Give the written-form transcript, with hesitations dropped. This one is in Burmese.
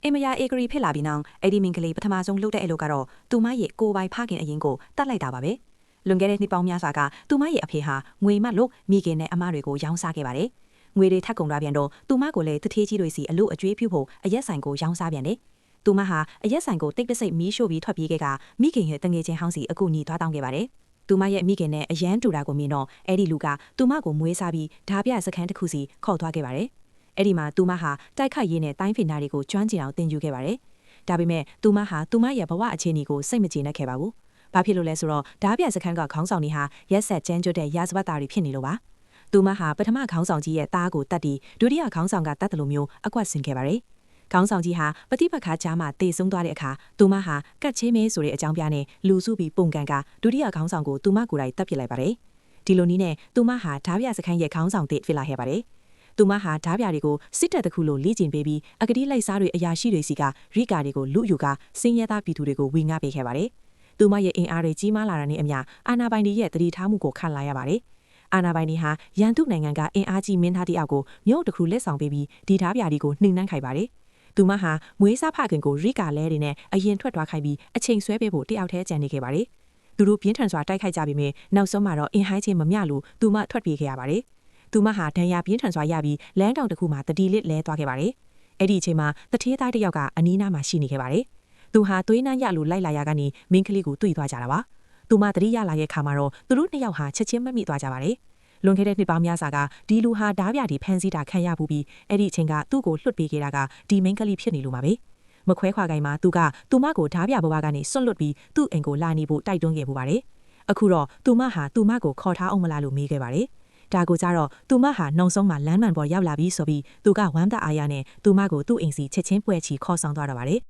အိမ်မယာဧကရီဖြစ်လာပြီးနောက်အဲ့ဒီမင်္ဂလိပထမဆုံးလှုပ်တဲ့အလုပ်ကတော့သူမရဲ့ကိုယ်ပိုင်ဖခင်အရင်ကိုတတ်လိုက်တာပါပဲလွန်ခဲ့တဲ့နှစ်ပေါင်းများစွာကသူမရဲ့အဖေဟာငွေမတ်လို့မိခင်နဲ့အမတွေကိုရောင်းစားခဲ့ပါတယ်ငွေတွေထပ်ကုန်သွားပြန်တော့သူမကိုလည်းတထေးကြီးတွေစီအလို့အကျွေးပြုဖို့အရက်ဆိုင်ကိုရောင်းစားပြန်တယ်သူမဟာအရက်ဆိုင်ကိုတိတ်တဆိတ်မီးရှို့ပြီးထွက်ပြေးခဲ့ကမိခင်ရဲ့တငယ်ချင်းဟောင်းစီအကူညီသွားတောင်းခဲ့ပါတယ်သူမရဲ့မိခင်နဲ့အရန်တူတာကိုမြင်တော့အဲ့ဒီလူကသူမကိုမွေးစားပြီးဓာပြစခန်းတစ်ခုစီခေါ်သွားခဲ့ပါတယ်အဲ့ဒီမှာသူမဟာတိုက်ခိုက်ရေးနဲ့တိုင်းဖင်နာတွေကိုကျွမ်းကျင်အောင်သင်ယူခဲ့ပါတယ်ဒါပေမဲ့သူမဟာသူမရဲ့ဘဝအခြေအနေကိုစိတ်မကျေနပ်ခဲ့ပါဘူးဘာဖြစ်လို့လဲဆိုတော့ဓာပြစခန်းကခေါင်းဆောင်တွေဟာရက်ဆက်ကြမ်းကြုတ်တဲ့ရာဇဝတ်သားတွေဖြစ်နေလို့ပါသူမဟာပထမခေါင်းဆောင်ကြီးရဲ့သားကိုတတ်ပြီးဒုတိယခေါင်းဆောင်ကတတ်တယ်လို့မျိုးအကွက်ဆင်ခဲ့ပါတယ်ခေါင်းဆောင်ကြီးဟာပฏิပတ်ခါကြားမှာတေဆုံးသွားတဲ့အခါသူမဟာကတ်ချင်းမဲဆိုတဲ့အကြောင်းပြနဲ့လူစုပြီးပုံကန်ကဒုတိယခေါင်းဆောင်ကိုသူမကိုယ်တိုင်တပ်ပစ်လိုက်ပါတယ်ဒီလိုနည်းနဲ့သူမဟာဓာပြစခန်းရဲ့ခေါင်းဆောင်တစ်ဖြစ်လာခဲ့ပါတယ်သူမဟာဓာပြတွေကိုစစ်တပ်တစ်ခုလိုလေ့ကျင့်ပေးပြီးအကတိလိုက်စားတွေအရာရှိတွေစီကရိကာတွေကိုလူယူကစင်းရဲသားပြည်သူတွေကိုဝေငှပေးခဲ့ပါတယ်သူမရဲ့အင်အားတွေကြီးမားလာတာနဲ့အမျှအာဏာပိုင်တွေရဲ့တတိထားမှုကိုခံလာရပါတယ်အာဏာပိုင်တွေဟာရန်သူနိုင်ငံကအင်အားကြီးမင်းသားတယောက်ကိုမြို့တစ်ခုလက်ဆောင်ပေးပြီးဒီဓာပြတွေကိုနှိမ်နှင်းခိုင်းပါတယ်သူမဟာမွေးစားဖခင်ကိုရိကာလဲတွေနဲ့အရင်ထွက်သွားခိုင်းပြီးအချိန်ဆွဲပေးဖို့တယောက်တည်းကြံနေခဲ့ပါတယ်သူတို့ပြင်းထန်စွာတိုက်ခိုက်ကြပြီးမြဲနောက်ဆုံးမှာတော့အင်ဟိုင်းချင်းမမျှလို့သူမထွက်ပြေးခဲ့ရပါတယ်သူမဟာဒဏ်ရာပြင်းထန်စွာရပြီးလမ်းတောင်တစ်ခုမှာတတိလစ်လဲသွားခဲ့ပါတယ်အဲ့ဒီအချိန်မှာတထေးသားတစ်ယောက်ကအနီးနားမှာရှိနေခဲ့ပါတယ်သူဟာသွေးနှမ်းရလို့လိုက်လာရကနေမင်းကလေးကိုတွေ့သွားကြတာပါသူမတတိရလာရဲ့ခါမှာတော့သူတို့နှစ်ယောက်ဟာချက်ချင်းမမိသွားကြပါတယ်လွန်ခဲ့တဲ့နှစ်ပေါင်းများစွာကဒီလူဟာဓာပြတီဖန်စီတာခံရဘူးပြီးအဲ့ဒီအချိန်ကသူ့ကိုလွှတ်ပေးခဲ့တာကဒီမင်းကလေးဖြစ်နေလို့ပါပဲမခွဲခွာခိုင်မှာသူကသူမကိုဓာပြဘဝကနေစွန့်လွတ်ပြီးသူ့အိမ်ကိုလာနေဖို့တိုက်တွန်းခဲ့ပူပါတယ်အခုတော့သူမဟာသူမကိုခေါ်ထားအောင်မလားလို့မေးခဲ့ပါတယ်ဒါကိုကြတော့သူမဟာနောက်ဆုံးမှာလမ်းမှန်ပေါ်ရောက်လာပြီးဆိုပြီးသူကဝမ်းသာအားရနဲ့သူမကိုသူ့အိမ်စီချက်ချင်းပွဲချီခေါ်ဆောင်သွားတော့ပါတယ်